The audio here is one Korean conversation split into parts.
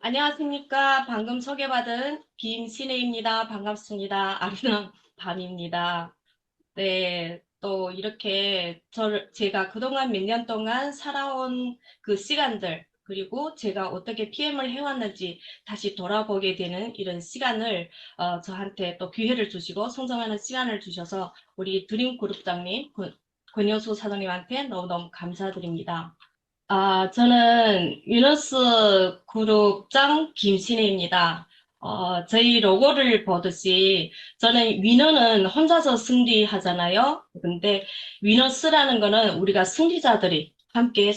안녕하십니까. 방금 소개받은 김신혜입니다. 반갑습니다. 아리랑 밤입니다. 네, 또 이렇게 제가 그동안 몇 년 동안 살아온 그 시간들, 그리고 제가 어떻게 PM을 해왔는지 다시 돌아보게 되는 이런 시간을 저한테 또 기회를 주시고 성장하는 시간을 주셔서 우리 드림그룹장님, 권효수 사장님한테 너무너무 감사드립니다. 저는 위너스 그룹장 김신혜입니다. 저희 로고를 보듯이 저는 위너는 혼자서 승리하잖아요. 근데 위너스라는 거는 우리가 승리자들이 함께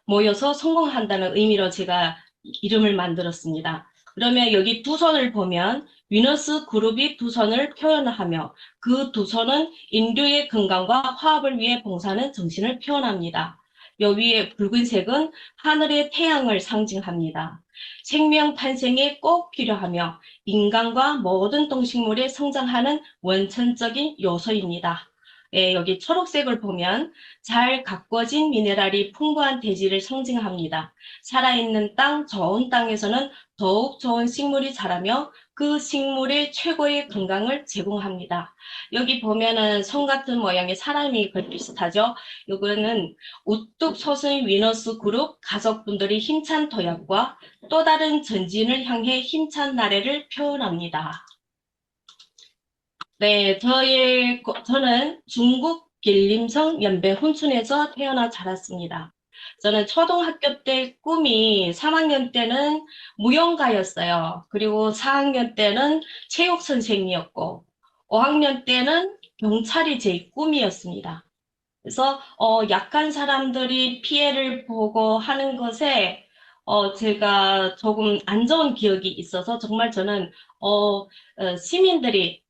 모여서 성공한다는 의미로 제가 이름을 만들었습니다. 그러면 여기 두 손을 보면 위너스 그룹이 두 손을 표현하며 그 두 손은 인류의 건강과 화합을 위해 봉사하는 정신을 표현합니다. 여 위에 붉은색은 하늘의 태양을 상징합니다. 생명 탄생에 꼭 필요하며 인간과 모든 동식물이 성장하는 원천적인 요소입니다. 여기 초록색을 보면 잘 가꿔진 미네랄이 풍부한 대지를 상징합니다. 살아있는 땅, 좋은 땅에서는 더욱 좋은 식물이 자라며 그 식물의 최고의 건강을 제공합니다. 여기 보면은 성 같은 모양의 사람이 비슷하죠? 이거는 우뚝 솟은 위너스 그룹 가족분들이 힘찬 도약과 또 다른 전진을 향해 힘찬 나래를 표현합니다. 네, 저는 중국 길림성 연배 훈춘에서 태어나 자랐습니다. 저는 초등학교 때 꿈이 3학년 때는 무용가였어요. 그리고 4학년 때는 체육 선생이었고, 5학년 때는 경찰이 제 꿈이었습니다. 그래서 약한 사람들이 피해를 보고 하는 것에 제가 조금 안 좋은 기억이 있어서 정말 저는 시민들이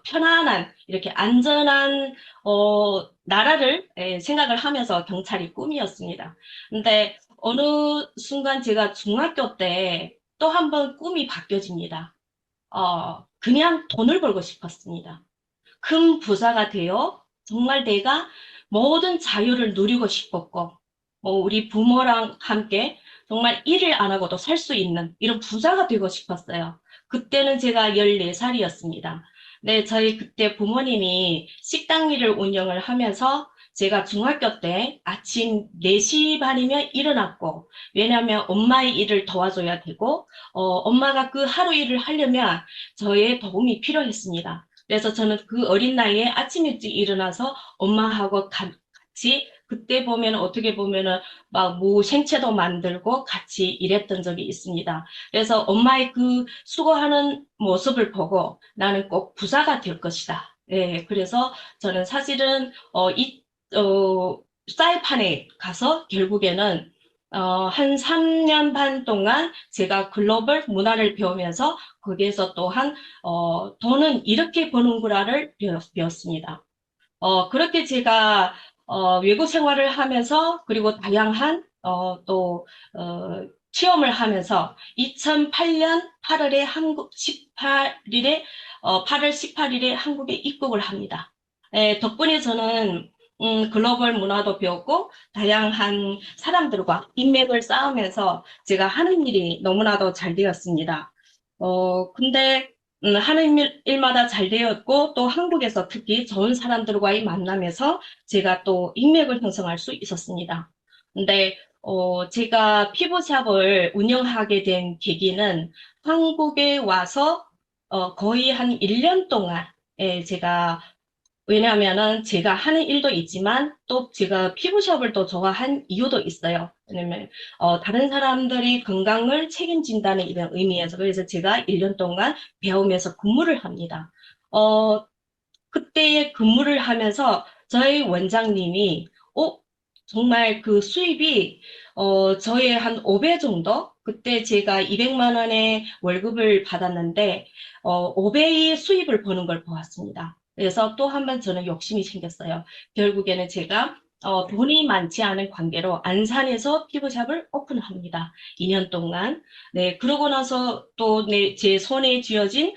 편안한 이렇게 안전한 나라를 생각을 하면서 경찰이 꿈이었습니다. 근데 어느 순간 제가 중학교 때 또 한 번 꿈이 바뀌어집니다. 그냥 돈을 벌고 싶었습니다. 큰 부자가 되어 정말 내가 모든 자유를 누리고 싶었고, 우리 부모랑 함께 정말 일을 안 하고도 살 수 있는 이런 부자가 되고 싶었어요. 그때는 제가 14살이었습니다. 네, 저희 그때 부모님이 식당 일을 운영을 하면서 제가 중학교 때 아침 4시 반이면 일어났고, 왜냐하면 엄마의 일을 도와줘야 되고, 엄마가 그 하루 일을 하려면 저의 도움이 필요했습니다. 그래서 저는 그 어린 나이에 아침 일찍 일어나서 엄마하고 같이 그때 보면 어떻게 보면은 막 생채도 만들고 같이 일했던 적이 있습니다. 그래서 엄마의 그 수고하는 모습을 보고 나는 꼭 부자가 될 것이다. 예, 그래서 저는 사실은 사이판에 가서 결국에는 한 3년 반 동안 제가 글로벌 문화를 배우면서 거기에서 또한 돈은 이렇게 버는구나를 배웠습니다. 그렇게 제가 외국 생활을 하면서 그리고 다양한 체험을 하면서 2008년 8월에 한국 18일에 8월 18일에 한국에 입국을 합니다. 덕분에 저는 글로벌 문화도 배웠고 다양한 사람들과 인맥을 쌓으면서 제가 하는 일이 너무나도 잘 되었습니다. 근데 하는 일마다 잘 되었고 또 한국에서 특히 좋은 사람들과의 만남에서 제가 또 인맥을 형성할 수 있었습니다. 근데 제가 피부샵을 운영하게 된 계기는 한국에 와서 거의 한 1년 동안 제가 왜냐하면은 제가 하는 일도 있지만 또 제가 피부샵을 또 좋아한 이유도 있어요. 왜냐면 다른 사람들이 건강을 책임진다는 이런 의미에서 그래서 제가 1년 동안 배우면서 근무를 합니다. 어, 그때의 근무를 하면서 저희 원장님이 정말 그 수입이 저의 한 5배 정도? 그때 제가 200만 원의 월급을 받았는데 5배의 수입을 버는 걸 보았습니다. 그래서 또 한 번 저는 욕심이 생겼어요. 결국에는 제가 돈이 많지 않은 관계로 안산에서 피부샵을 오픈합니다. 2년 동안. 네, 그러고 나서 또 제 손에 쥐어진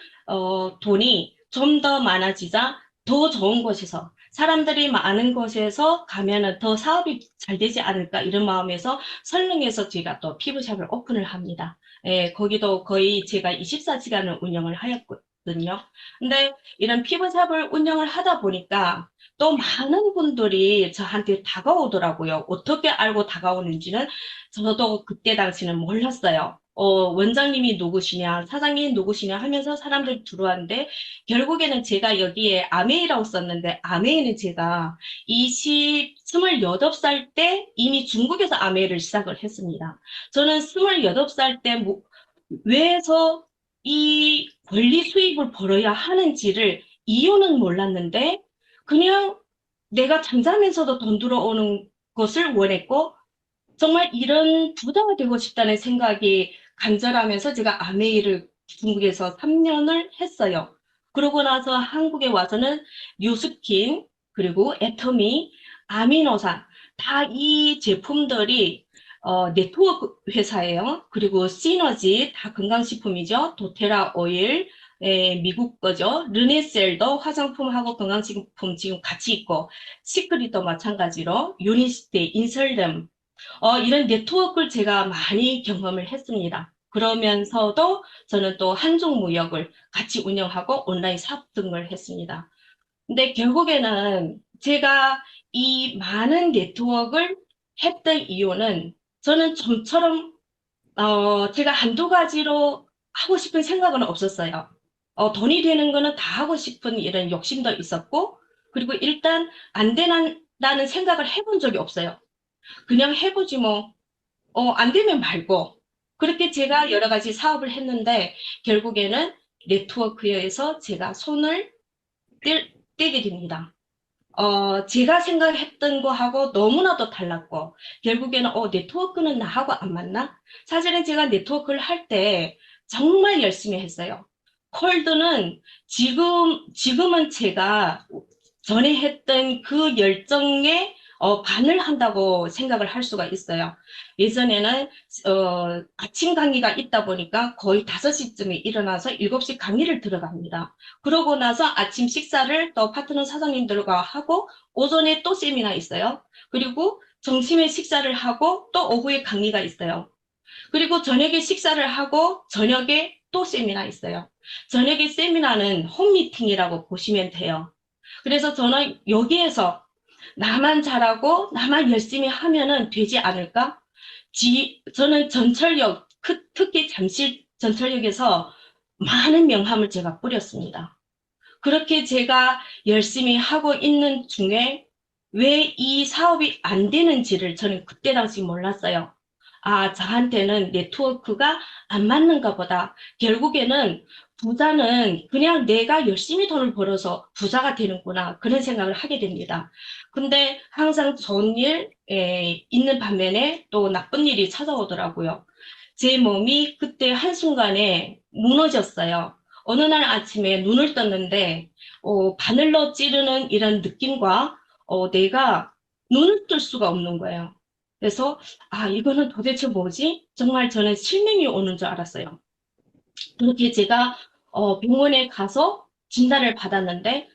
돈이 좀 더 많아지자 더 좋은 곳에서 사람들이 많은 곳에서 가면은 더 사업이 잘 되지 않을까 이런 마음에서 설릉에서 제가 또 피부샵을 오픈을 합니다. 예, 거기도 거의 제가 24시간을 운영을 하였거든요. 근데 이런 피부샵을 운영을 하다 보니까 또 많은 분들이 저한테 다가오더라고요. 어떻게 알고 다가오는지는 저도 그때 당시는 몰랐어요. 원장님이 누구시냐, 사장님이 누구시냐 하면서 사람들이 들어왔는데, 결국에는 제가 여기에 아메이라고 썼는데, 아메이는 제가 28살 때 이미 중국에서 아메이를 시작을 했습니다. 저는 28살 때 왜서 이 권리 수입을 벌어야 하는지를 이유는 몰랐는데, 그냥 내가 잠자면서도 돈 들어오는 것을 원했고, 정말 이런 부자가 되고 싶다는 생각이 간절하면서 제가 아메이를 중국에서 3년을 했어요. 그러고 나서 한국에 와서는 뉴스킨, 그리고 애터미, 아미노산, 다 이 제품들이 네트워크 회사예요. 그리고 시너지, 다 건강식품이죠. 도테라 오일, 미국 거죠. 르네셀도 화장품하고 건강식품 지금 같이 있고, 시크릿도 마찬가지로, 유니스테, 인설렘, 이런 네트워크를 제가 많이 경험을 했습니다. 그러면서도 저는 또 한중무역을 같이 운영하고 온라인 사업 등을 했습니다. 근데 결국에는 제가 이 많은 네트워크를 했던 이유는 저는 좀처럼 제가 한두 가지로 하고 싶은 생각은 없었어요. 돈이 되는 거는 다 하고 싶은 이런 욕심도 있었고, 그리고 일단 안 된다는 생각을 해본 적이 없어요. 그냥 해보지 뭐. 안 되면 말고. 그렇게 제가 여러 가지 사업을 했는데, 결국에는 네트워크에서 제가 손을 떼게 됩니다. 제가 생각했던 거하고 너무나도 달랐고, 결국에는, 네트워크는 나하고 안 맞나? 사실은 제가 네트워크를 할 때 정말 열심히 했어요. 콜드는 지금은 제가 전에 했던 그 열정에 반을 한다고 생각을 할 수가 있어요. 예전에는 아침 강의가 있다 보니까 거의 5시쯤에 일어나서 7시 강의를 들어갑니다. 그러고 나서 아침 식사를 또 파트너 사장님들과 하고 오전에 또 세미나 있어요. 그리고 점심에 식사를 하고 또 오후에 강의가 있어요. 그리고 저녁에 식사를 하고 저녁에 또 세미나 있어요. 저녁에 세미나는 홈미팅이라고 보시면 돼요. 그래서 저는 여기에서 나만 잘하고 나만 열심히 하면은 되지 않을까? 저는 전철역, 특히 잠실 전철역에서 많은 명함을 제가 뿌렸습니다. 그렇게 제가 열심히 하고 있는 중에 왜 이 사업이 안 되는지를 저는 그때 당시 몰랐어요. 아, 저한테는 네트워크가 안 맞는가 보다. 결국에는 부자는 그냥 내가 열심히 돈을 벌어서 부자가 되는구나. 그런 생각을 하게 됩니다. 근데 항상 좋은 일 있는 반면에 또 나쁜 일이 찾아오더라고요. 제 몸이 그때 한순간에 무너졌어요. 어느 날 아침에 눈을 떴는데 바늘로 찌르는 이런 느낌과 내가 눈을 뜰 수가 없는 거예요. 그래서 아, 이거는 도대체 뭐지? 정말 저는 실명이 오는 줄 알았어요. 그렇게 제가 병원에 가서 진단을 받았는데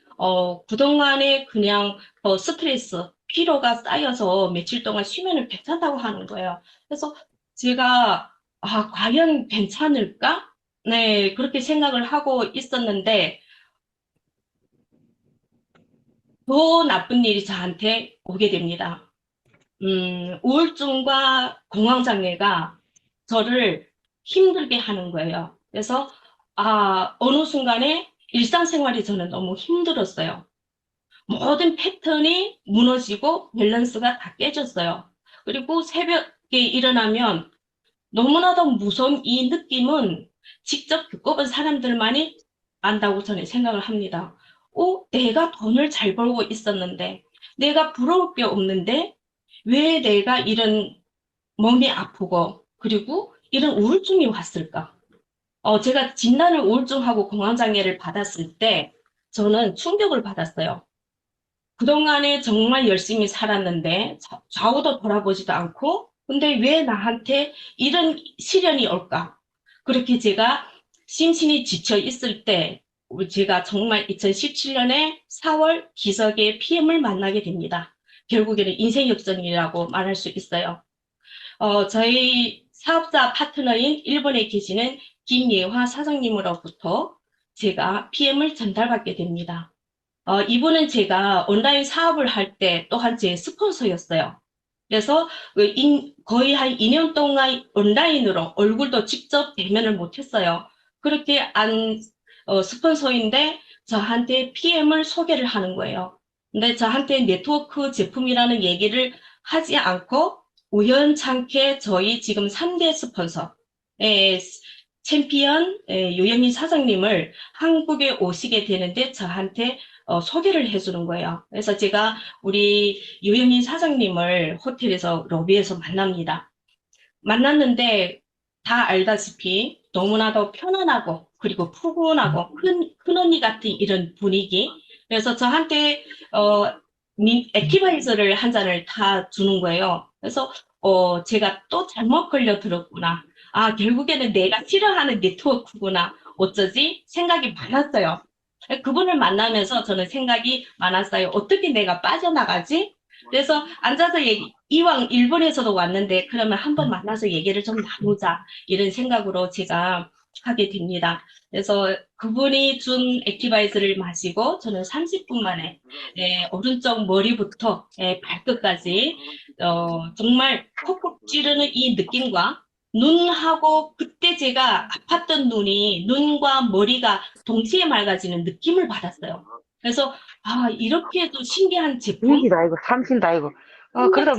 그동안에 그냥 스트레스, 피로가 쌓여서 며칠 동안 쉬면은 괜찮다고 하는 거예요. 그래서 제가 아, 과연 괜찮을까? 네, 그렇게 생각을 하고 있었는데 더 나쁜 일이 저한테 오게 됩니다. 우울증과 공황장애가 저를 힘들게 하는 거예요. 그래서, 아, 어느 순간에 일상생활이 저는 너무 힘들었어요. 모든 패턴이 무너지고 밸런스가 다 깨졌어요. 그리고 새벽에 일어나면 너무나도 무서운 이 느낌은 직접 겪어본 사람들만이 안다고 저는 생각을 합니다. 내가 돈을 잘 벌고 있었는데, 내가 부러울 게 없는데, 왜 내가 이런 몸이 아프고, 그리고 이런 우울증이 왔을까? 제가 진단을 우울증하고 공황장애를 받았을 때, 저는 충격을 받았어요. 그동안에 정말 열심히 살았는데, 좌우도 돌아보지도 않고, 근데 왜 나한테 이런 시련이 올까? 그렇게 제가 심신이 지쳐 있을 때, 제가 정말 2017년에 4월 기석의 PM을 만나게 됩니다. 결국에는 인생 역전이라고 말할 수 있어요. 저희 사업자 파트너인 일본에 계시는 김예화 사장님으로부터 제가 PM을 전달받게 됩니다. 이분은 제가 온라인 사업을 할 때 또한 제 스폰서였어요. 그래서 거의 한 2년 동안 온라인으로 얼굴도 직접 대면을 못했어요. 그렇게 스폰서인데 저한테 PM을 소개를 하는 거예요. 근데 저한테 네트워크 제품이라는 얘기를 하지 않고 우연찮게 저희 지금 3대 스폰서, 챔피언 유영희 사장님을 한국에 오시게 되는데 저한테 소개를 해주는 거예요. 그래서 제가 우리 유영희 사장님을 호텔에서 로비에서 만납니다. 만났는데 다 알다시피 너무나도 편안하고 그리고 푸근하고 큰 언니 같은 이런 분위기. 그래서 저한테 액티바이저를 한 잔을 다 주는 거예요. 그래서 제가 또 잘못 걸려 들었구나. 아, 결국에는 내가 싫어하는 네트워크구나. 어쩌지? 생각이 많았어요. 그분을 만나면서 저는 생각이 많았어요. 어떻게 내가 빠져나가지? 그래서 앉아서 이왕 일본에서도 왔는데 그러면 한번 만나서 얘기를 좀 나누자 이런 생각으로 제가 하게 됩니다. 그래서 그분이 준 액티바이즈를 마시고 저는 30분 만에 오른쪽 머리부터 발끝까지 정말 콕콕 찌르는 이 느낌과 눈하고 그때 제가 아팠던 눈과 머리가 동시에 맑아지는 느낌을 받았어요. 그래서 아, 이렇게도 신기한 제품? 일기다, 이거. 삼신다, 이거. 그래도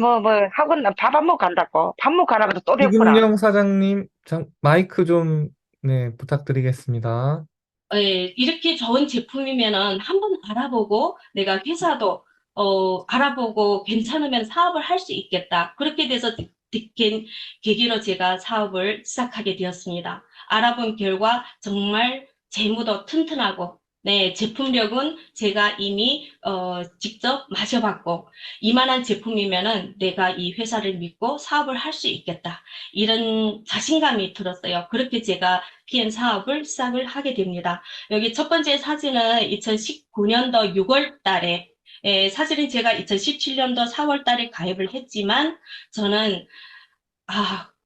학원 밥 안 먹고 간다고. 밥 먹고 가라고 또 됐구나. 이금영 사장님, 마이크 좀, 네, 부탁드리겠습니다. 이렇게 좋은 제품이면은 한번 알아보고 내가 회사도 알아보고 괜찮으면 사업을 할 수 있겠다. 그렇게 돼서 계기로 제가 사업을 시작하게 되었습니다. 알아본 결과 정말 재무도 튼튼하고 네, 제품력은 제가 이미 직접 마셔봤고 이만한 제품이면은 내가 이 회사를 믿고 사업을 할 수 있겠다. 이런 자신감이 들었어요. 그렇게 제가 PM 사업을 시작을 하게 됩니다. 여기 첫 번째 사진은 2019년도 6월 달에, 사실은 제가 2017년도 4월 달에 가입을 했지만, 저는,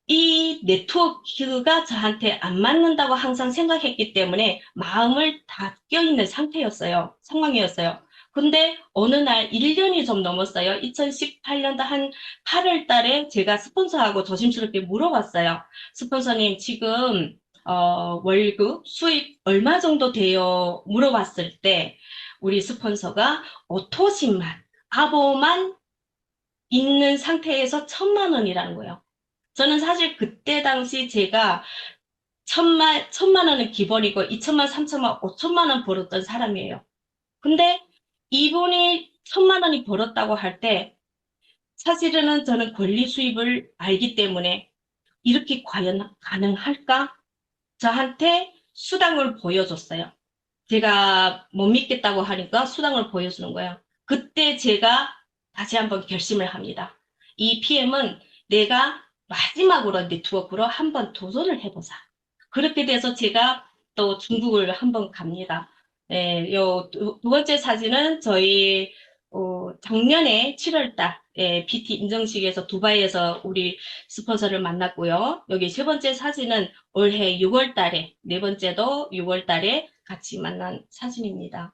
이 네트워크가 저한테 안 맞는다고 항상 생각했기 때문에 마음을 다 껴있는 상황이었어요. 근데 어느 날 1년이 좀 넘었어요. 2018년도 한 8월 달에 제가 스폰서하고 조심스럽게 물어봤어요. 스폰서님, 지금 월급, 수입 얼마 정도 돼요? 물어봤을 때 우리 스폰서가 오토십만, 아보만 있는 상태에서 1,000만 원이라는 거예요. 저는 사실 그때 당시 제가 천만 원은 기본이고 2천만, 3천만, 5천만 원 벌었던 사람이에요. 근데 이분이 1,000만 원이 벌었다고 할 때 사실은 저는 권리 수입을 알기 때문에 이렇게 과연 가능할까? 저한테 수당을 보여줬어요. 제가 못 믿겠다고 하니까 수당을 보여주는 거예요. 그때 제가 다시 한번 결심을 합니다. 이 PM은 내가 마지막으로 네트워크로 한번 도전을 해보자. 그렇게 돼서 제가 또 중국을 한번 갑니다. 두 번째 사진은 저희 작년에 7월 달 BT 인정식에서 두바이에서 우리 스폰서를 만났고요. 여기 세 번째 사진은 올해 6월 달에, 네 번째도 6월 달에 같이 만난 사진입니다.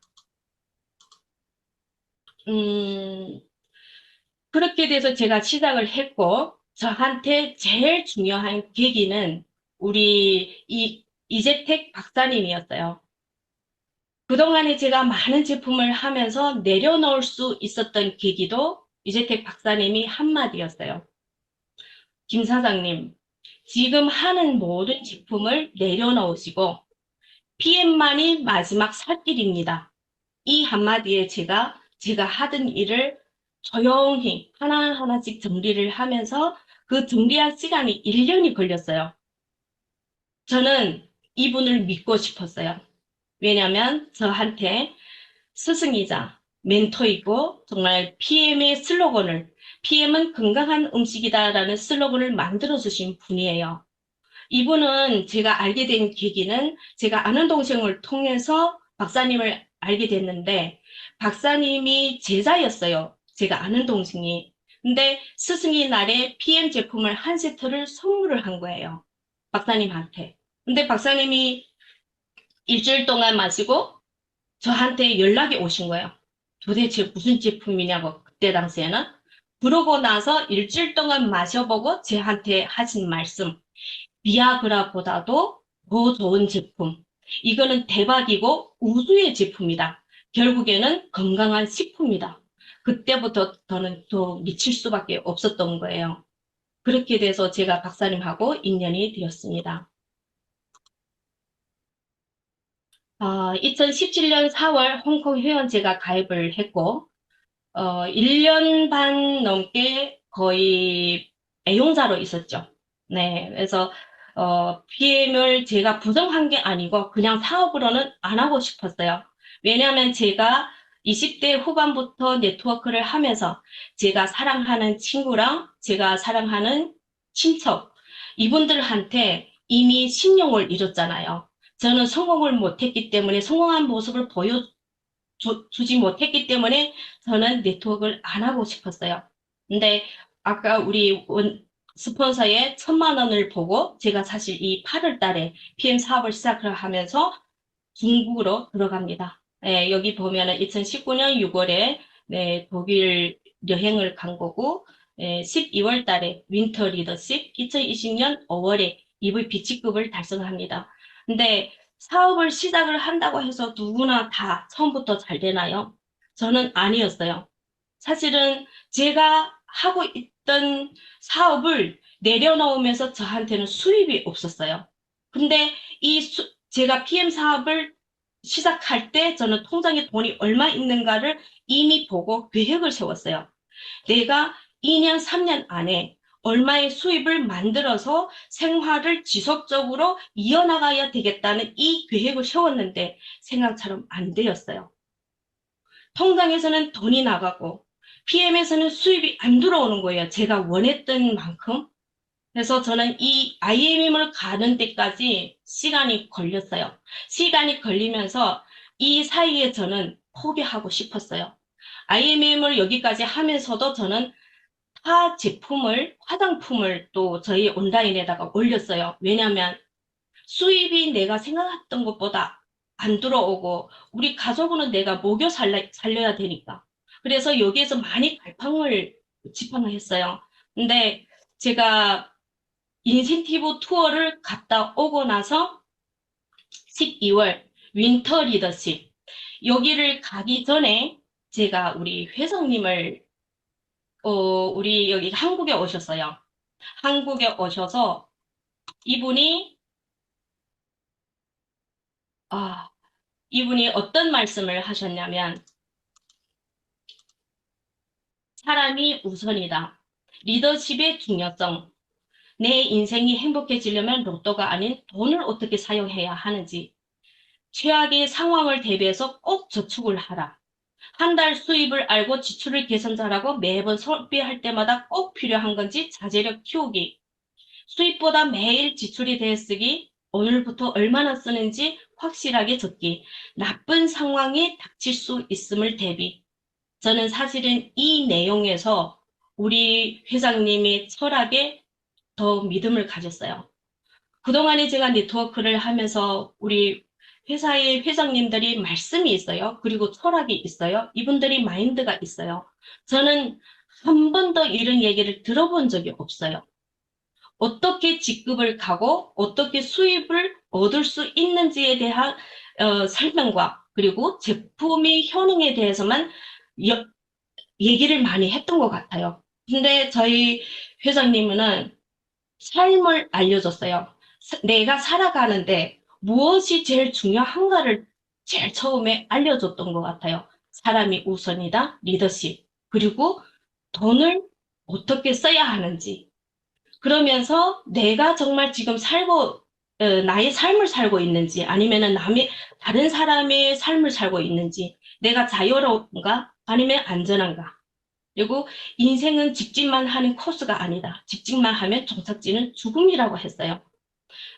그렇게 돼서 제가 시작을 했고, 저한테 제일 중요한 계기는 우리 이재택 박사님이었어요. 그동안에 제가 많은 제품을 하면서 내려놓을 수 있었던 계기도 이재택 박사님이 한마디였어요. 김 사장님, 지금 하는 모든 제품을 내려놓으시고 PM만이 마지막 살 길입니다. 이 한마디에 제가 하던 일을 조용히 하나하나씩 정리를 하면서 그 정리할 시간이 1년이 걸렸어요. 저는 이분을 믿고 싶었어요. 왜냐하면 저한테 스승이자 멘토이고 정말 PM의 슬로건을 PM은 건강한 음식이다라는 슬로건을 만들어주신 분이에요. 이분은 제가 알게 된 계기는 제가 아는 동생을 통해서 박사님을 알게 됐는데 박사님이 제자였어요. 제가 아는 동생이. 근데 스승의 날에 PM 제품을 한 세트를 선물을 한 거예요. 박사님한테. 근데 박사님이 일주일 동안 마시고 저한테 연락이 오신 거예요. 도대체 무슨 제품이냐고, 그때 당시에는. 그러고 나서 일주일 동안 마셔보고 저한테 하신 말씀. 비아그라보다도 더 좋은 제품. 이거는 대박이고 우수의 제품이다. 결국에는 건강한 식품이다. 그때부터 저는 더 미칠 수밖에 없었던 거예요. 그렇게 돼서 제가 박사님하고 인연이 되었습니다. 2017년 4월 홍콩 회원 제가 가입을 했고, 1년 반 넘게 거의 애용자로 있었죠. 네, 그래서 PM을 제가 부정한 게 아니고 그냥 사업으로는 안 하고 싶었어요. 왜냐하면 제가 20대 후반부터 네트워크를 하면서 제가 사랑하는 친구랑 제가 사랑하는 친척, 이분들한테 이미 신용을 잃었잖아요. 저는 성공을 못했기 때문에 성공한 모습을 보여주지 못했기 때문에 저는 네트워크를 안 하고 싶었어요. 근데 아까 우리 스폰서의 1,000만 원을 보고 제가 사실 이 8월 달에 PM 사업을 시작을 하면서 중국으로 들어갑니다. 네, 여기 보면은 2019년 6월에 네, 독일 여행을 간 거고 12월 달에 윈터 리더십, 2020년 5월에 EVP 직급을 달성합니다. 근데 사업을 시작을 한다고 해서 누구나 다 처음부터 잘 되나요? 저는 아니었어요. 사실은 제가 하고 있던 사업을 내려놓으면서 저한테는 수입이 없었어요. 근데 제가 PM 사업을 시작할 때 저는 통장에 돈이 얼마 있는가를 이미 보고 계획을 세웠어요. 내가 2년, 3년 안에 얼마의 수입을 만들어서 생활을 지속적으로 이어나가야 되겠다는 이 계획을 세웠는데 생각처럼 안 되었어요. 통장에서는 돈이 나가고 PM에서는 수입이 안 들어오는 거예요. 제가 원했던 만큼. 그래서 저는 이 IMM을 가는 데까지 시간이 걸렸어요. 시간이 걸리면서 이 사이에 저는 포기하고 싶었어요. IMM을 여기까지 하면서도 저는 타 제품을, 화장품을 또 저희 온라인에다가 올렸어요. 왜냐하면 수입이 내가 생각했던 것보다 안 들어오고 우리 가족은 내가 먹여 살려야 되니까. 그래서 여기에서 많이 갈팡을 지팡을 했어요. 근데 제가 인센티브 투어를 갔다 오고 나서 12월 윈터 리더십 여기를 가기 전에 제가 우리 회장님을 우리 여기 한국에 오셨어요. 한국에 오셔서 이분이 이분이 어떤 말씀을 하셨냐면 사람이 우선이다. 리더십의 중요성. 내 인생이 행복해지려면 로또가 아닌 돈을 어떻게 사용해야 하는지. 최악의 상황을 대비해서 꼭 저축을 하라. 한 달 수입을 알고 지출을 계산하라고 매번 소비할 때마다 꼭 필요한 건지 자제력 키우기. 수입보다 매일 지출에 대해 쓰기. 오늘부터 얼마나 쓰는지 확실하게 적기. 나쁜 상황이 닥칠 수 있음을 대비. 저는 사실은 이 내용에서 우리 회장님의 철학에 더 믿음을 가졌어요. 그동안에 제가 네트워크를 하면서 우리 회사의 회장님들이 말씀이 있어요. 그리고 철학이 있어요. 이분들이 마인드가 있어요. 저는 한 번도 이런 얘기를 들어본 적이 없어요. 어떻게 직급을 가고 어떻게 수입을 얻을 수 있는지에 대한 설명과 그리고 제품의 효능에 대해서만 얘기를 많이 했던 것 같아요. 근데 저희 회장님은 삶을 알려줬어요. 내가 살아가는데 무엇이 제일 중요한가를 제일 처음에 알려줬던 것 같아요. 사람이 우선이다, 리더십, 그리고 돈을 어떻게 써야 하는지. 그러면서 내가 정말 지금 나의 삶을 살고 있는지, 아니면 다른 사람의 삶을 살고 있는지, 내가 자유로운가, 아니면 안전한가. 그리고 인생은 직진만 하는 코스가 아니다. 직진만 하면 종착지는 죽음이라고 했어요.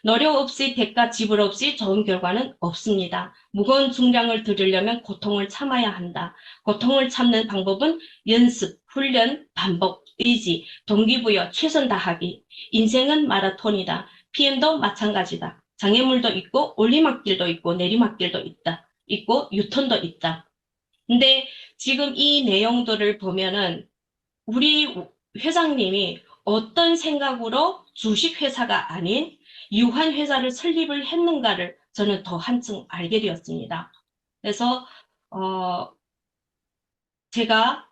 노력 없이 대가 지불 없이 좋은 결과는 없습니다. 무거운 중량을 들으려면 고통을 참아야 한다. 고통을 참는 방법은 연습, 훈련, 반복, 의지, 동기부여, 최선 다하기. 인생은 마라톤이다. PM도 마찬가지다. 장애물도 있고 올리막길도 있고 내리막길도 있고 유턴도 있다. 근데 지금 이 내용들을 보면은 우리 회장님이 어떤 생각으로 주식회사가 아닌 유한회사를 설립을 했는가를 저는 더 한층 알게 되었습니다. 그래서 제가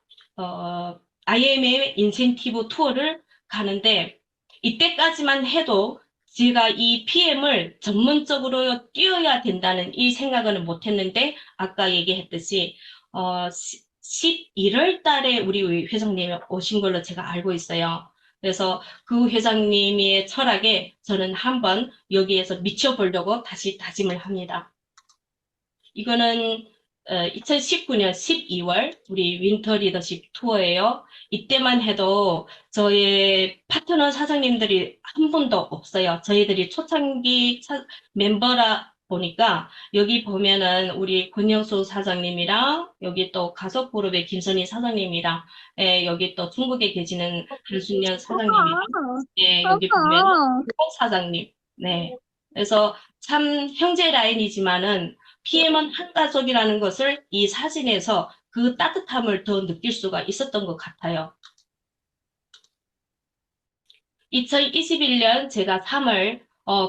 IMF 인센티브 투어를 가는데 이때까지만 해도 제가 이 PM을 전문적으로 뛰어야 된다는 이 생각은 못했는데 아까 얘기했듯이 11월 달에 우리 회장님이 오신 걸로 제가 알고 있어요. 그래서 그 회장님의 철학에 저는 한번 여기에서 미쳐보려고 다시 다짐을 합니다. 이거는 2019년 12월 우리 윈터 리더십 투어예요. 이때만 해도 저의 파트너 사장님들이 한 분도 없어요. 저희들이 초창기 멤버라 보니까 여기 보면은 우리 권영수 사장님이랑 여기 또 가족그룹의 김선희 사장님이랑 여기 또 중국에 계시는 한순년 사장님이랑 여기 보면은 홍 사장님. 네. 그래서 참 형제 라인이지만은 PM은 한 가족이라는 것을 이 사진에서 그 따뜻함을 더 느낄 수가 있었던 것 같아요. 2021년 제가 3월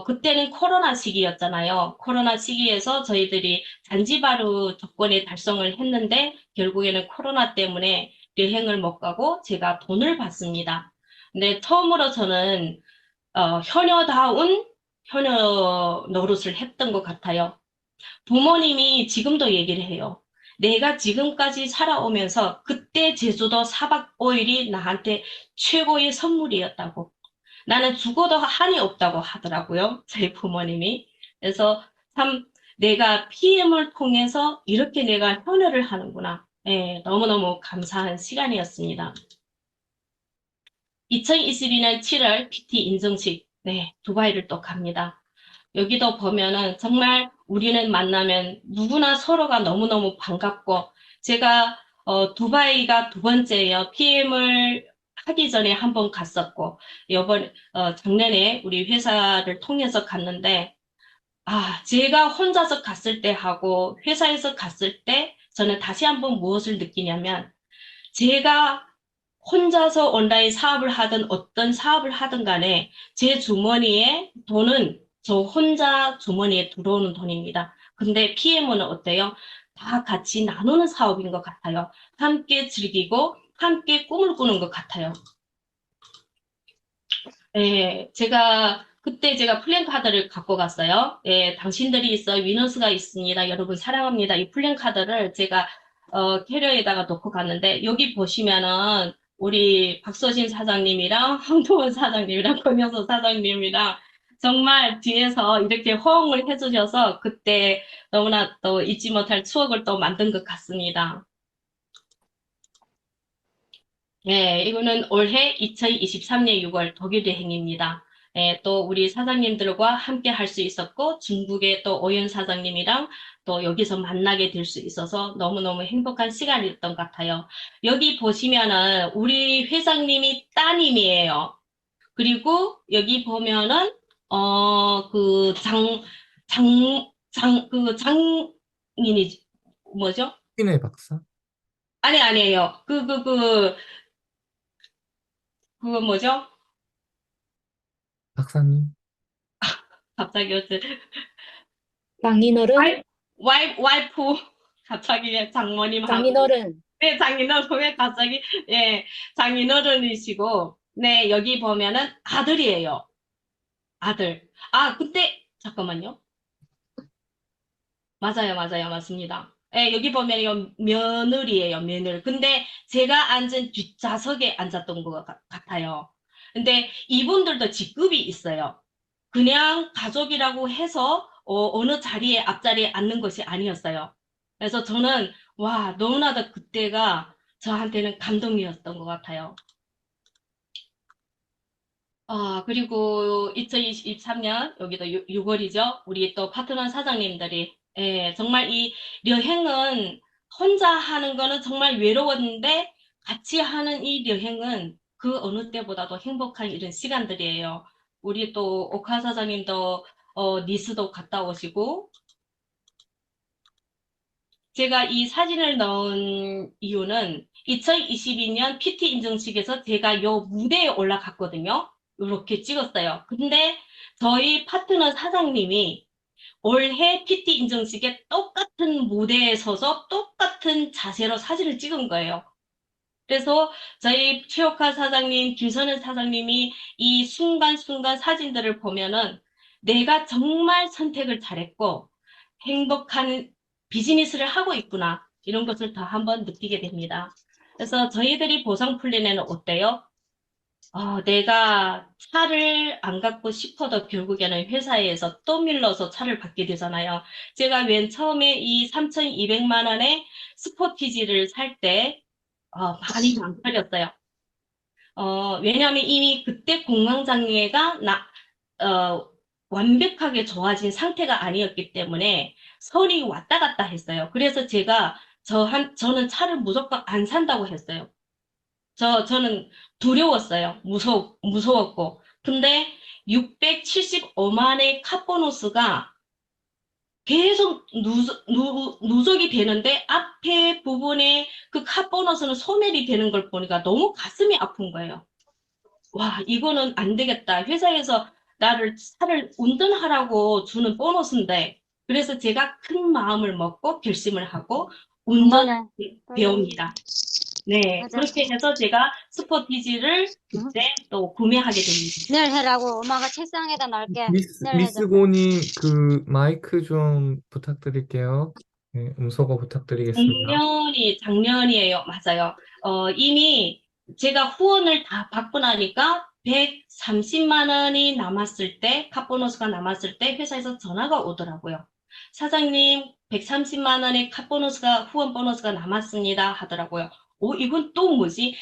그때는 코로나 시기였잖아요. 코로나 시기에서 저희들이 잔지바르 조건에 달성을 했는데 결국에는 코로나 때문에 여행을 못 가고 제가 돈을 받습니다. 근데 처음으로 저는 효녀다운 효녀 노릇을 했던 것 같아요. 부모님이 지금도 얘기를 해요. 내가 지금까지 살아오면서 그때 제주도 4박 5일이 나한테 최고의 선물이었다고. 나는 죽어도 한이 없다고 하더라고요. 저희 부모님이. 그래서 참 내가 PM을 통해서 이렇게 내가 현혈을 하는구나. 예, 너무너무 감사한 시간이었습니다. 2022년 7월 PT 인증식. 네, 두바이를 또 갑니다. 여기도 보면은 정말 우리는 만나면 누구나 서로가 너무너무 반갑고 제가 두바이가 두 번째예요. PM을 하기 전에 한 번 갔었고 이번 작년에 우리 회사를 통해서 갔는데 제가 혼자서 갔을 때 하고 회사에서 갔을 때 저는 다시 한번 무엇을 느끼냐면 제가 혼자서 온라인 사업을 하든 어떤 사업을 하든 간에 제 주머니에 돈은 저 혼자 주머니에 들어오는 돈입니다. 근데 PM은 어때요? 다 같이 나누는 사업인 것 같아요. 함께 즐기고 함께 꿈을 꾸는 것 같아요. 네, 그때 제가 플랜카드를 갖고 갔어요. 네, 당신들이 있어 위너스가 있습니다. 여러분 사랑합니다. 이 플랜카드를 제가 캐리어에다가 놓고 갔는데 여기 보시면은 우리 박서진 사장님이랑 황도원 사장님이랑 권영서 사장님이랑 정말 뒤에서 이렇게 호응을 해주셔서 그때 너무나 또 잊지 못할 추억을 또 만든 것 같습니다. 네, 이거는 올해 2023년 6월 독일 여행입니다. 또 우리 사장님들과 함께 할 수 있었고 중국의 또 오연 사장님이랑 또 여기서 만나게 될 수 있어서 너무너무 행복한 시간이었던 것 같아요. 여기 보시면은 우리 회장님이 따님이에요. 그리고 여기 보면은 그 장인이 뭐죠? 신의 박사? 아니에요. 그거 뭐죠? 박사님? 갑자기 어째 장인어른? 와이프 갑자기 장모님하고 장인어른. 네 장인어른 갑자기 예 장인어른이시고 네 여기 보면은 아들이에요. 아들. 그때 잠깐만요. 맞아요, 맞습니다. 예, 여기 보면 이거 며느리예요, 며느리. 근데 제가 앉은 뒷좌석에 앉았던 것 같아요. 근데 이분들도 직급이 있어요. 그냥 가족이라고 해서 어느 자리에 앞자리에 앉는 것이 아니었어요. 그래서 저는 와 너무나도 그때가 저한테는 감동이었던 것 같아요. 그리고 2023년, 여기도 6월이죠. 우리 또 파트너 사장님들이, 예, 정말 이 여행은 혼자 하는 거는 정말 외로웠는데, 같이 하는 이 여행은 그 어느 때보다도 행복한 이런 시간들이에요. 우리 또 오카 사장님도, 니스도 갔다 오시고, 제가 이 사진을 넣은 이유는 2022년 PT 인증식에서 제가 요 무대에 올라갔거든요. 이렇게 찍었어요. 근데 저희 파트너 사장님이 올해 PT 인증식에 똑같은 무대에 서서 똑같은 자세로 사진을 찍은 거예요. 그래서 저희 최옥화 사장님, 김선현 사장님이 이 순간순간 사진들을 보면은 내가 정말 선택을 잘했고 행복한 비즈니스를 하고 있구나. 이런 것을 더 한번 느끼게 됩니다. 그래서 저희들이 보상 플랜에는 어때요? 내가 차를 안 갖고 싶어도 결국에는 회사에서 또 밀러서 차를 받게 되잖아요. 제가 맨 처음에 이 3,200만 원의 스포티지를 살 때, 많이 망설였어요. 왜냐하면 이미 그때 공황장애가 완벽하게 좋아진 상태가 아니었기 때문에 선이 왔다 갔다 했어요. 그래서 제가 저는 차를 무조건 안 산다고 했어요. 저는 두려웠어요. 무서웠고. 근데 675만의 카보너스가 계속 누적이 되는데 앞에 부분에 그 카보너스는 소멸이 되는 걸 보니까 너무 가슴이 아픈 거예요. 와, 이거는 안 되겠다. 회사에서 나를 차를 운전하라고 주는 보너스인데. 그래서 제가 큰 마음을 먹고 결심을 하고 운전 그만해. 배웁니다. 네, 하자. 그렇게 해서 제가 스포티지를 그때 또 구매하게 됩니다. 내일 해라고. 엄마가 책상에다 놔을게. 내일 미스 해자. 고님, 그 마이크 좀 부탁드릴게요. 네, 음소거 부탁드리겠습니다. 작년이에요. 맞아요. 이미 제가 후원을 다 받고 나니까 130만 원이 남았을 때, 카보너스가 남았을 때 회사에서 전화가 오더라고요. 사장님, 130만 원의 후원 보너스가 남았습니다. 하더라고요. 이건 또 뭐지?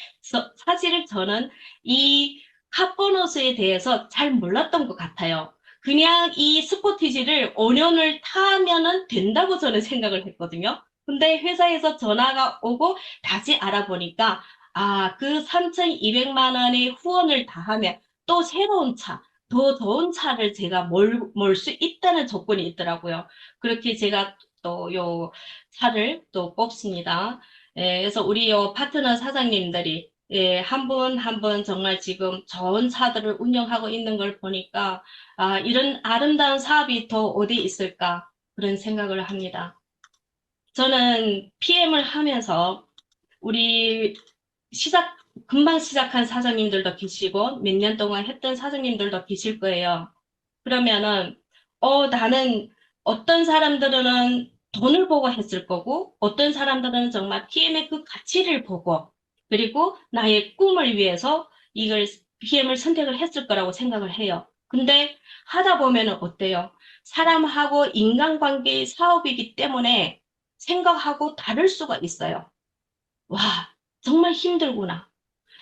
사실 저는 이 카보너스에 대해서 잘 몰랐던 것 같아요. 그냥 이 스포티지를 5년을 타면은 된다고 저는 생각을 했거든요. 근데 회사에서 전화가 오고 다시 알아보니까 그 3,200만 원의 후원을 다하면 또 새로운 차, 더 좋은 차를 제가 몰 수 있다는 조건이 있더라고요. 그렇게 제가 또 요 차를 또 뽑습니다. 예, 그래서 우리 요 파트너 사장님들이 예, 한 분 한 분 정말 지금 좋은 차들을 운영하고 있는 걸 보니까 이런 아름다운 사업이 더 어디 있을까 그런 생각을 합니다. 저는 PM을 하면서 우리 금방 시작한 사장님들도 계시고 몇 년 동안 했던 사장님들도 계실 거예요. 그러면은, 나는 어떤 사람들은 돈을 보고 했을 거고, 어떤 사람들은 정말 PM의 그 가치를 보고, 그리고 나의 꿈을 위해서 PM을 선택을 했을 거라고 생각을 해요. 근데 하다 보면은 어때요? 사람하고 인간관계의 사업이기 때문에 생각하고 다를 수가 있어요. 와, 정말 힘들구나.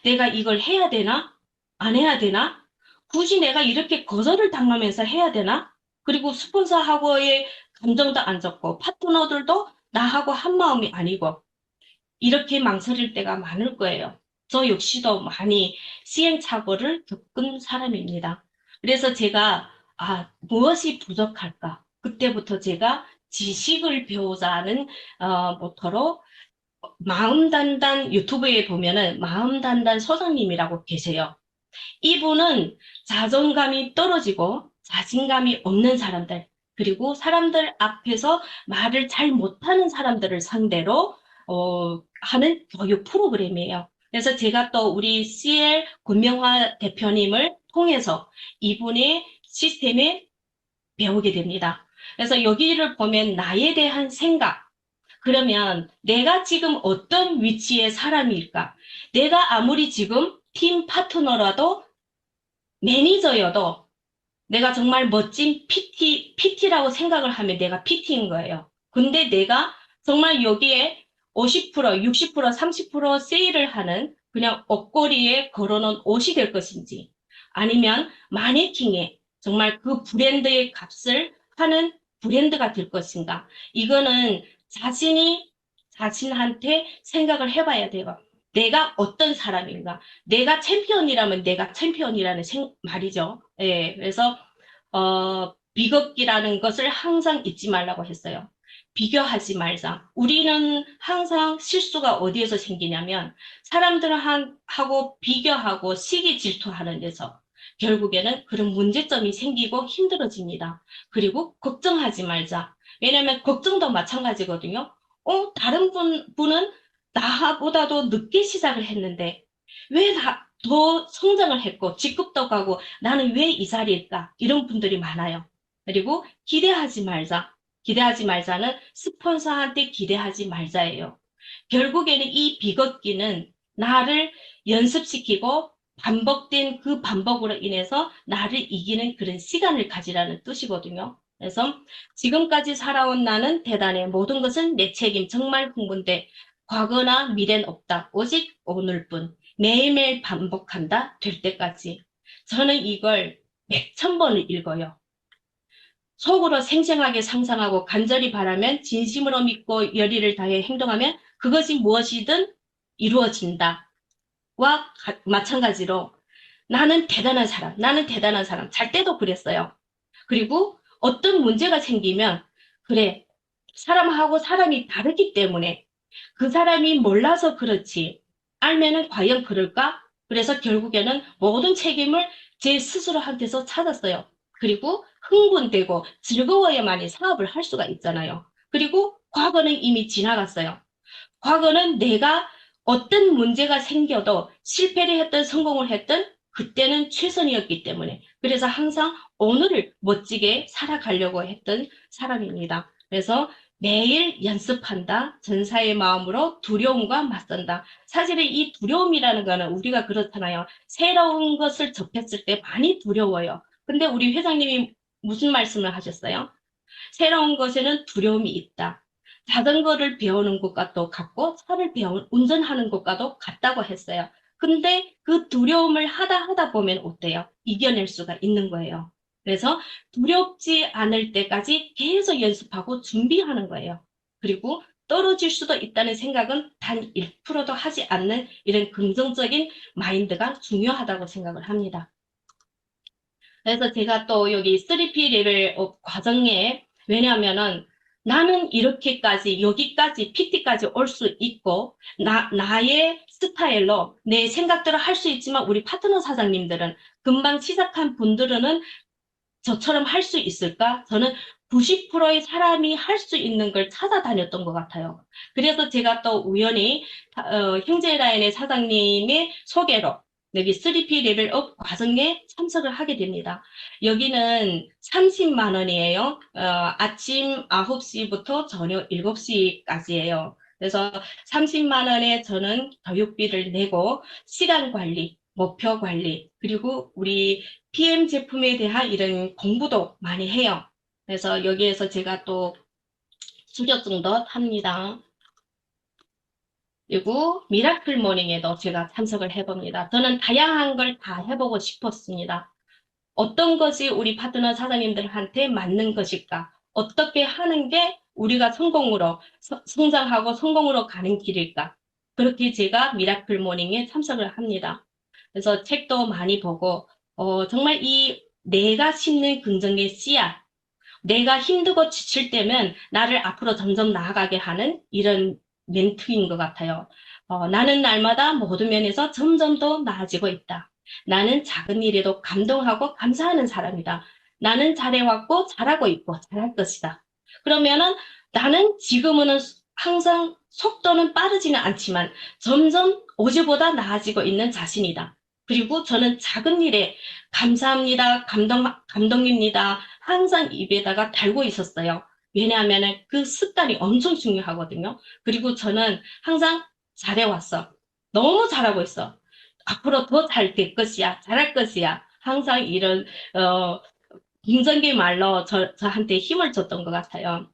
내가 이걸 해야 되나? 안 해야 되나? 굳이 내가 이렇게 거절을 당하면서 해야 되나? 그리고 스폰서하고의 감정도 안 좋고, 파트너들도 나하고 한 마음이 아니고, 이렇게 망설일 때가 많을 거예요. 저 역시도 많이 시행착오를 겪은 사람입니다. 그래서 제가, 무엇이 부족할까? 그때부터 제가 지식을 배우자는 모토로 유튜브에 보면은 마음단단 소장님이라고 계세요. 이분은 자존감이 떨어지고 자신감이 없는 사람들, 그리고 사람들 앞에서 말을 잘 못하는 사람들을 상대로 하는 교육 프로그램이에요. 그래서 제가 또 우리 CL 권명화 대표님을 통해서 이분의 시스템에 배우게 됩니다. 그래서 여기를 보면 나에 대한 생각, 그러면 내가 지금 어떤 위치의 사람일까? 내가 아무리 지금 팀 파트너라도 매니저여도 내가 정말 멋진 PT라고 생각을 하면 내가 PT인 거예요. 근데 내가 정말 여기에 50%, 60%, 30% 세일을 하는 그냥 옷걸이에 걸어놓은 옷이 될 것인지 아니면 마네킹에 정말 그 브랜드의 값을 하는 브랜드가 될 것인가? 이거는 자신한테 생각을 해봐야 돼요. 내가 어떤 사람인가? 내가 챔피언이라면 내가 챔피언이라는 말이죠. 예, 그래서 비겁기라는 것을 항상 잊지 말라고 했어요. 비교하지 말자. 우리는 항상 실수가 어디에서 생기냐면 사람들하고 비교하고 시기 질투하는 데서 결국에는 그런 문제점이 생기고 힘들어집니다. 그리고 걱정하지 말자. 왜냐하면 걱정도 마찬가지거든요. 다른 분은 나보다도 늦게 시작을 했는데 왜 더 성장을 했고 직급도 가고 나는 왜 이 자리일까? 이런 분들이 많아요. 그리고 기대하지 말자. 기대하지 말자는 스폰서한테 기대하지 말자예요. 결국에는 이 비걷기는 나를 연습시키고 반복된 그 반복으로 인해서 나를 이기는 그런 시간을 가지라는 뜻이거든요. 그래서 지금까지 살아온 나는 대단해. 모든 것은 내 책임. 정말 흥분돼. 과거나 미래는 없다. 오직 오늘뿐. 매일매일 반복한다. 될 때까지. 저는 이걸 몇천 번을 읽어요. 속으로 생생하게 상상하고 간절히 바라면 진심으로 믿고 열의를 다해 행동하면 그것이 무엇이든 이루어진다. 와 마찬가지로 나는 대단한 사람. 잘 때도 그랬어요. 그리고 어떤 문제가 생기면 그래, 사람하고 사람이 다르기 때문에 그 사람이 몰라서 그렇지 알면은 과연 그럴까? 그래서 결국에는 모든 책임을 제 스스로한테서 찾았어요. 그리고 흥분되고 즐거워야만이 사업을 할 수가 있잖아요. 그리고 과거는 이미 지나갔어요. 과거는 내가 어떤 문제가 생겨도 실패를 했든 성공을 했든 그때는 최선이었기 때문에 그래서 항상 오늘을 멋지게 살아가려고 했던 사람입니다. 그래서 매일 연습한다. 전사의 마음으로 두려움과 맞선다. 사실은 이 두려움이라는 거는 우리가 그렇잖아요. 새로운 것을 접했을 때 많이 두려워요. 근데 우리 회장님이 무슨 말씀을 하셨어요? 새로운 것에는 두려움이 있다. 자전거를 배우는 것과도 같고 차를 운전하는 것과도 같다고 했어요. 근데 그 두려움을 하다 보면 어때요? 이겨낼 수가 있는 거예요. 그래서 두렵지 않을 때까지 계속 연습하고 준비하는 거예요. 그리고 떨어질 수도 있다는 생각은 단 1%도 하지 않는 이런 긍정적인 마인드가 중요하다고 생각을 합니다. 그래서 제가 또 여기 3P 레벨업 과정에 왜냐하면은 나는 이렇게까지 여기까지 PT까지 올 수 있고 나의 스타일로 내 생각대로 할 수 있지만 우리 파트너 사장님들은 금방 시작한 분들은 저처럼 할 수 있을까? 저는 90%의 사람이 할 수 있는 걸 찾아다녔던 것 같아요. 그래서 제가 또 우연히 형제라인의 사장님의 소개로 여기 3P 레벨업 과정에 참석을 하게 됩니다. 여기는 30만 원이에요. 아침 9시부터 저녁 7시까지예요. 그래서 30만 원에 저는 교육비를 내고 시간 관리, 목표 관리, 그리고 우리 PM 제품에 대한 이런 공부도 많이 해요. 그래서 여기에서 제가 또 자격증도 합니다. 그리고 미라클 모닝에도 제가 참석을 해봅니다. 저는 다양한 걸 다 해보고 싶었습니다. 어떤 것이 우리 파트너 사장님들한테 맞는 것일까? 어떻게 하는 게 우리가 성공으로 성장하고 성공으로 가는 길일까? 그렇게 제가 미라클 모닝에 참석을 합니다. 그래서 책도 많이 보고 정말 이 내가 심는 긍정의 씨앗, 내가 힘들고 지칠 때면 나를 앞으로 점점 나아가게 하는 이런 멘트인 것 같아요. 나는 날마다 모든 면에서 점점 더 나아지고 있다. 나는 작은 일에도 감동하고 감사하는 사람이다. 나는 잘해왔고 잘하고 있고 잘할 것이다. 그러면은 나는 지금은 항상 속도는 빠르지는 않지만 점점 어제보다 나아지고 있는 자신이다. 그리고 저는 작은 일에 감사합니다. 감동입니다. 항상 입에다가 달고 있었어요. 왜냐하면 그 습관이 엄청 중요하거든요. 그리고 저는 항상 잘해왔어. 너무 잘하고 있어. 앞으로 더 잘 될 것이야. 잘할 것이야. 항상 이런 긍정의 말로 저한테 힘을 줬던 것 같아요.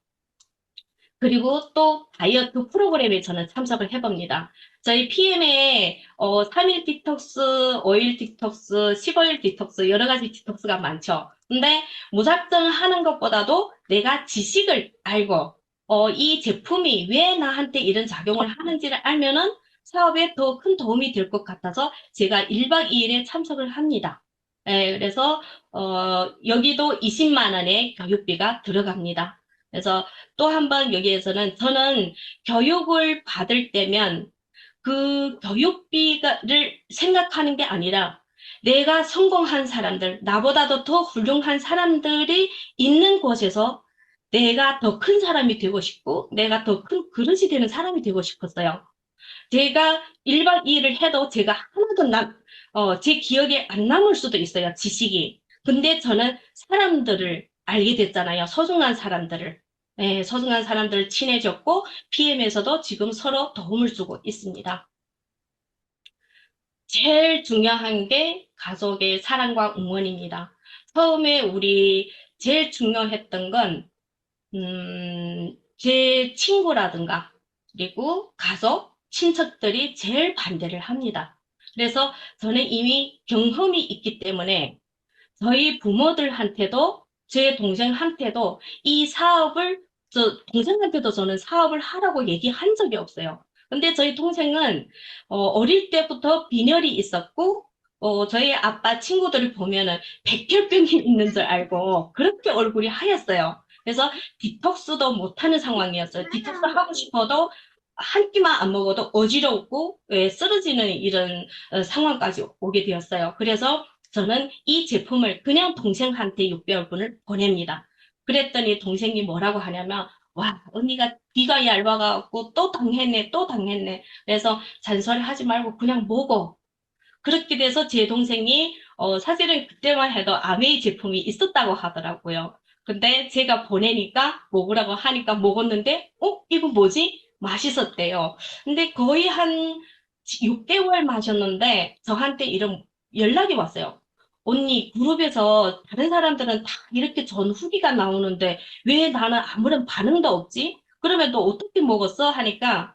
그리고 또 다이어트 프로그램에 저는 참석을 해봅니다. 저희 PM에 3일 디톡스, 5일 디톡스, 15일 디톡스 여러 가지 디톡스가 많죠. 근데 무작정 하는 것보다도 내가 지식을 알고 이 제품이 왜 나한테 이런 작용을 하는지를 알면은 사업에 더 큰 도움이 될 것 같아서 제가 1박 2일에 참석을 합니다. 예, 그래서 여기도 20만 원의 교육비가 들어갑니다. 그래서 또 한 번 여기에서는 저는 교육을 받을 때면 그 교육비를 생각하는 게 아니라 내가 성공한 사람들, 나보다도 더 훌륭한 사람들이 있는 곳에서 내가 더 큰 사람이 되고 싶고 내가 더 큰 그릇이 되는 사람이 되고 싶었어요. 제가 1박 2일을 해도 제가 하나도 제 기억에 안 남을 수도 있어요, 지식이. 근데 저는 사람들을 알게 됐잖아요, 소중한 사람들을. 네, 소중한 사람들 친해졌고, PM에서도 지금 서로 도움을 주고 있습니다. 제일 중요한 게 가족의 사랑과 응원입니다. 처음에 우리 제일 중요했던 건, 제 친구라든가, 그리고 가족, 친척들이 제일 반대를 합니다. 그래서 저는 이미 경험이 있기 때문에 저희 부모들한테도 제 동생한테도 이 사업을 동생한테도 저는 사업을 하라고 얘기한 적이 없어요. 근데 저희 동생은 어릴 때부터 빈혈이 있었고 저희 아빠 친구들을 보면은 백혈병이 있는 줄 알고 그렇게 얼굴이 하였어요. 그래서 디톡스도 못하는 상황이었어요. 디톡스 하고 싶어도 한 끼만 안 먹어도 어지럽고 쓰러지는 이런 상황까지 오게 되었어요. 그래서 저는 이 제품을 그냥 동생한테 6개월분을 보냅니다. 그랬더니 동생이 뭐라고 하냐면 와 언니가 귀가 얇아갖고 또 당했네 또 당했네. 그래서 잔소리하지 말고 그냥 먹어. 그렇게 돼서 제 동생이 사실은 그때만 해도 아메이 제품이 있었다고 하더라고요. 근데 제가 보내니까 먹으라고 하니까 먹었는데 이거 뭐지? 맛있었대요. 근데 거의 한 6개월 마셨는데 저한테 이런 연락이 왔어요. 언니 그룹에서 다른 사람들은 다 이렇게 전 후기가 나오는데 왜 나는 아무런 반응도 없지? 그러면 너 어떻게 먹었어? 하니까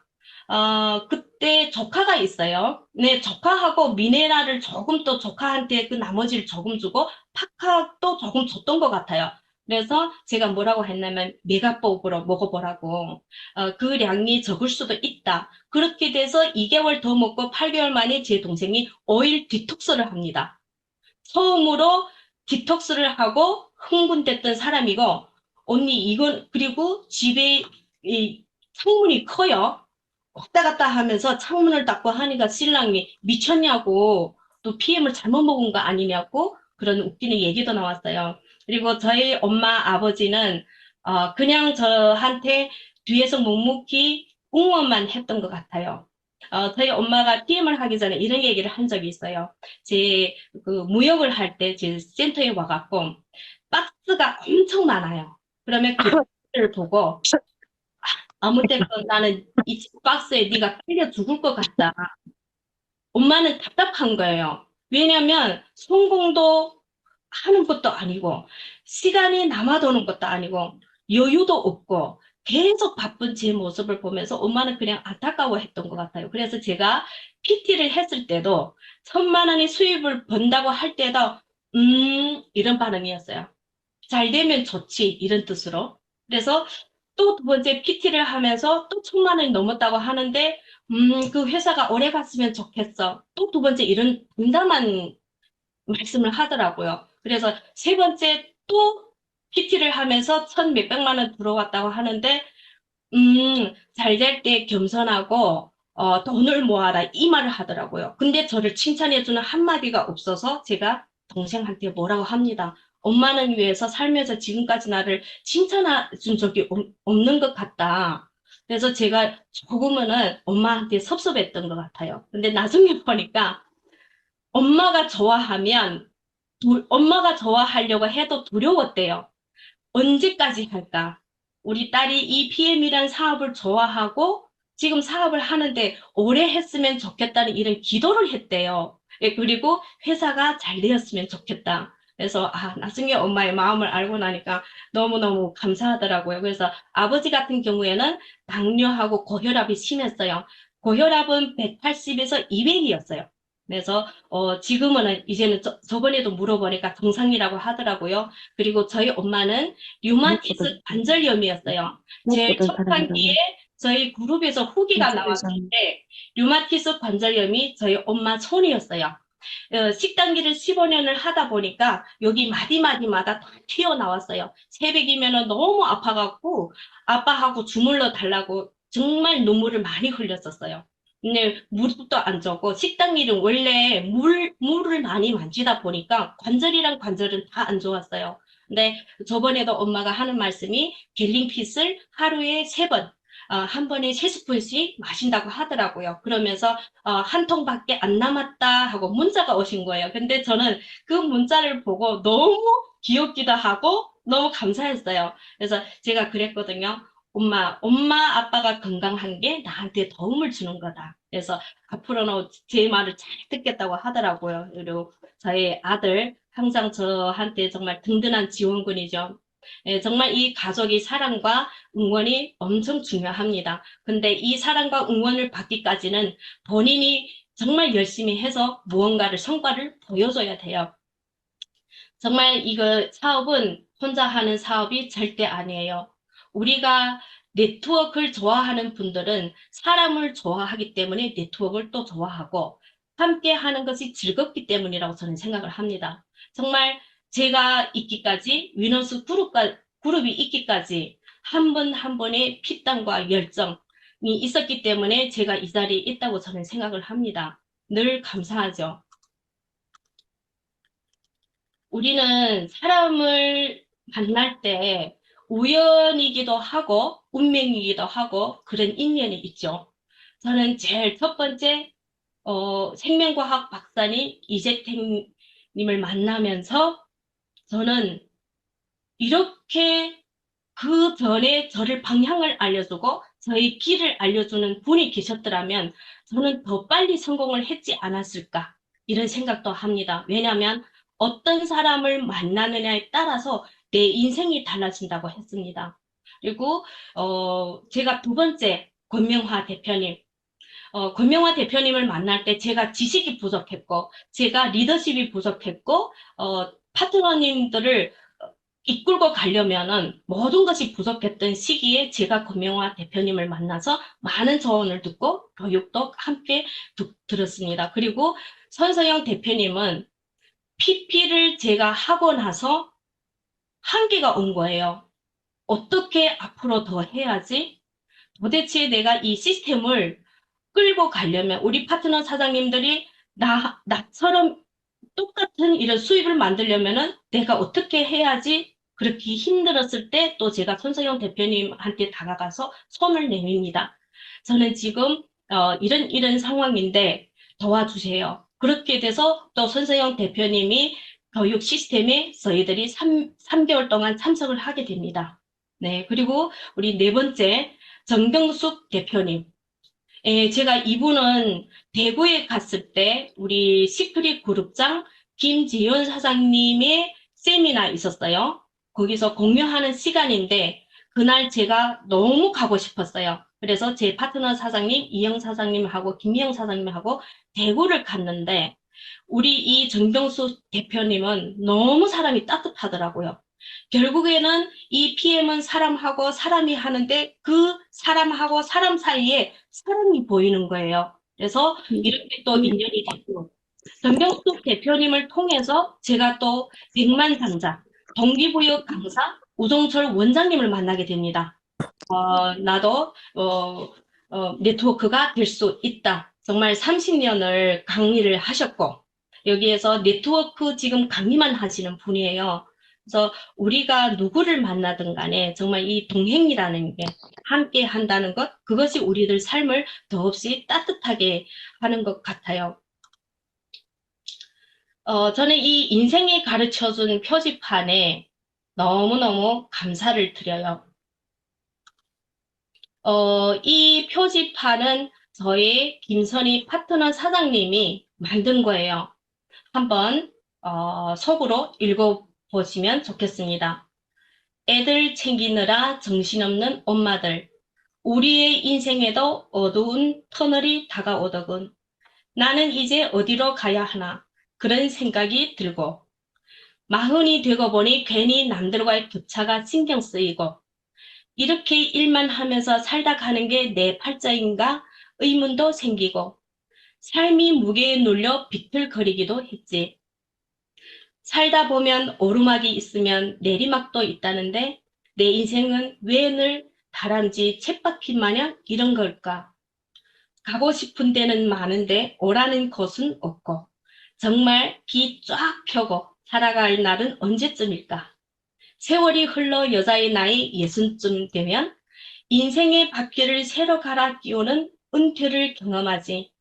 그때 조카가 있어요. 네, 조카하고 미네랄을 조금 또 조카한테 그 나머지를 조금 주고 팍팍도 조금 줬던 것 같아요. 그래서 제가 뭐라고 했냐면 메가복으로 먹어보라고. 그 량이 적을 수도 있다. 그렇게 돼서 2개월 더 먹고 8개월 만에 제 동생이 5일 디톡스를 합니다. 처음으로 디톡스를 하고 흥분됐던 사람이고 언니 이건 그리고 집에 이 창문이 커요. 왔다 갔다 하면서 창문을 닫고 하니까 신랑이 미쳤냐고 또 PM을 잘못 먹은 거 아니냐고 그런 웃기는 얘기도 나왔어요. 그리고 저희 엄마 아버지는 그냥 저한테 뒤에서 묵묵히 응원만 했던 것 같아요. 저희 엄마가 PM을 하기 전에 이런 얘기를 한 적이 있어요. 제 그 무역을 할 때 제 센터에 와갖고 박스가 엄청 많아요. 그러면 그 박스를 보고 아무 때나 나는 이 박스에 네가 끌려 죽을 것 같다. 엄마는 답답한 거예요. 왜냐면 성공도 하는 것도 아니고 시간이 남아도는 것도 아니고 여유도 없고 계속 바쁜 제 모습을 보면서 엄마는 그냥 안타까워했던 것 같아요. 그래서 제가 PT를 했을 때도 1,000만 원의 수입을 번다고 할 때도 이런 반응이었어요. 잘 되면 좋지 이런 뜻으로. 그래서 또 두 번째 PT를 하면서 또 1,000만 원이 넘었다고 하는데 그 회사가 오래 갔으면 좋겠어. 또 두 번째 이런 분담한 말씀을 하더라고요. 그래서 세 번째 또 PT를 하면서 1,000몇백만 원 들어왔다고 하는데 잘 될 때 겸손하고 돈을 모아라 이 말을 하더라고요. 근데 저를 칭찬해주는 한마디가 없어서 제가 동생한테 뭐라고 합니다. 엄마는 위해서 살면서 지금까지 나를 칭찬해준 적이 없는 것 같다. 그래서 제가 조금은 엄마한테 섭섭했던 것 같아요. 근데 나중에 보니까 엄마가 좋아하면 엄마가 좋아하려고 해도 두려웠대요. 언제까지 할까? 우리 딸이 이 PM이란 사업을 좋아하고 지금 사업을 하는데 오래 했으면 좋겠다는 이런 기도를 했대요. 예, 그리고 회사가 잘 되었으면 좋겠다. 그래서 나중에 엄마의 마음을 알고 나니까 너무너무 감사하더라고요. 그래서 아버지 같은 경우에는 당뇨하고 고혈압이 심했어요. 고혈압은 180에서 200이었어요. 그래서 지금은 이제는 저번에도 물어보니까 정상이라고 하더라고요. 그리고 저희 엄마는 류마티스 관절염이었어요. 제일 초창기에 저희 그룹에서 후기가 나왔을 때 류마티스 관절염이 저희 엄마 손이었어요. 식단기를 15년을 하다 보니까 여기 마디마디마다 다 튀어나왔어요. 새벽이면 너무 아파갖고 아빠하고 주물러 달라고 정말 눈물을 많이 흘렸었어요. 근데 무릎도 안 좋고 식단기는 원래 물을 많이 만지다 보니까 관절이랑 관절은 다 안 좋았어요. 근데 저번에도 엄마가 하는 말씀이 갤링핏을 하루에 3번, 한 번에 3스푼씩 마신다고 하더라고요. 그러면서 한 통밖에 안 남았다 하고 문자가 오신 거예요. 근데 저는 그 문자를 보고 너무 귀엽기도 하고 너무 감사했어요. 그래서 제가 그랬거든요. 엄마, 아빠가 건강한 게 나한테 도움을 주는 거다. 그래서 앞으로는 제 말을 잘 듣겠다고 하더라고요. 그리고 저희 아들 항상 저한테 정말 든든한 지원군이죠. 예, 정말 이 가족의 사랑과 응원이 엄청 중요합니다. 근데 이 사랑과 응원을 받기까지는 본인이 정말 열심히 해서 무언가를 성과를 보여줘야 돼요. 정말 이거 사업은 혼자 하는 사업이 절대 아니에요. 우리가 네트워크를 좋아하는 분들은 사람을 좋아하기 때문에 네트워크를 또 좋아하고 함께 하는 것이 즐겁기 때문이라고 저는 생각을 합니다. 정말 제가 있기까지 위너스 그룹이 있기까지 한 분 한 분의 피땀과 열정이 있었기 때문에 제가 이 자리에 있다고 저는 생각을 합니다. 늘 감사하죠. 우리는 사람을 만날 때 우연이기도 하고 운명이기도 하고 그런 인연이 있죠. 저는 제일 첫 번째 생명과학 박사님 이재택님을 만나면서 저는 이렇게 그 전에 저를 방향을 알려주고 저의 길을 알려주는 분이 계셨더라면 저는 더 빨리 성공을 했지 않았을까 이런 생각도 합니다. 왜냐하면 어떤 사람을 만나느냐에 따라서 내 인생이 달라진다고 했습니다. 그리고 제가 두 번째 권명화 대표님 권명화 대표님을 만날 때 제가 지식이 부족했고 제가 리더십이 부족했고 파트너님들을 이끌고 가려면은 모든 것이 부족했던 시기에 제가 권명화 대표님을 만나서 많은 조언을 듣고 교육도 함께 들었습니다. 그리고 선서영 대표님은 PP를 제가 하고 나서 한계가 온 거예요. 어떻게 앞으로 더 해야지? 도대체 내가 이 시스템을 끌고 가려면 우리 파트너 사장님들이 나처럼 똑같은 이런 수입을 만들려면은 내가 어떻게 해야지 그렇게 힘들었을 때 또 제가 손석영 대표님한테 다가가서 손을 내밉니다. 저는 지금 이런 상황인데 도와주세요. 그렇게 돼서 또 손석영 대표님이 교육 시스템에 저희들이 3개월 동안 참석을 하게 됩니다. 네, 그리고 우리 네 번째 정경숙 대표님. 제가 이분은 대구에 갔을 때 우리 시크릿 그룹장 김지윤 사장님의 세미나 있었어요. 거기서 공유하는 시간인데 그날 제가 너무 가고 싶었어요. 그래서 제 파트너 사장님, 이영 사장님하고 김희영 사장님하고 대구를 갔는데 우리 이 정경수 대표님은 너무 사람이 따뜻하더라고요. 결국에는 이 PM은 사람하고 사람이 하는데 그 사람하고 사람 사이에 사람이 보이는 거예요. 그래서 이렇게 또 인연이 됐고 정경숙 대표님을 통해서 제가 또 백만장자 동기부여 강사 우종철 원장님을 만나게 됩니다. 나도 네트워크가 될 수 있다. 정말 30년을 강의를 하셨고 여기에서 네트워크 지금 강의만 하시는 분이에요. 그래서 우리가 누구를 만나든 간에 정말 이 동행이라는 게 함께 한다는 것, 그것이 우리들 삶을 더없이 따뜻하게 하는 것 같아요. 저는 이 인생이 가르쳐준 표지판에 너무너무 감사를 드려요. 이 표지판은 저희 김선희 파트너 사장님이 만든 거예요. 한번 속으로 읽어보시면 좋겠습니다. 애들 챙기느라 정신없는 엄마들, 우리의 인생에도 어두운 터널이 다가오더군. 나는 이제 어디로 가야 하나 그런 생각이 들고 마흔이 되고 보니 괜히 남들과의 격차가 신경 쓰이고 이렇게 일만 하면서 살다 가는 게 내 팔자인가 의문도 생기고 삶이 무게에 눌려 비틀거리기도 했지. 살다 보면 오르막이 있으면 내리막도 있다는데 내 인생은 왜 늘 다람쥐 쳇바퀴 마냥 이런 걸까? 가고 싶은 데는 많은데 오라는 곳은 없고 정말 기 쫙 펴고 살아갈 날은 언제쯤일까? 세월이 흘러 여자의 나이 60쯤 되면 인생의 바퀴를 새로 갈아 끼우는 은퇴를 경험하지.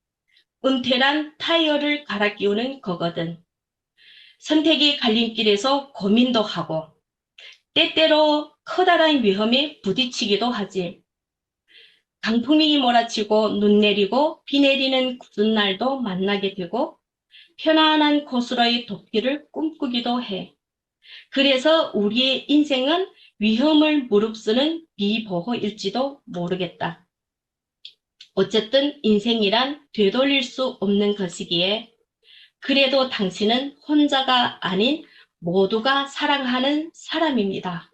은퇴란 타이어를 갈아 끼우는 거거든. 선택의 갈림길에서 고민도 하고 때때로 커다란 위험에 부딪히기도 하지. 강풍이 몰아치고 눈 내리고 비 내리는 굳은 날도 만나게 되고 편안한 곳으로의 돕기를 꿈꾸기도 해. 그래서 우리의 인생은 위험을 무릅쓰는 비보호일지도 모르겠다. 어쨌든 인생이란 되돌릴 수 없는 것이기에 그래도 당신은 혼자가 아닌 모두가 사랑하는 사람입니다.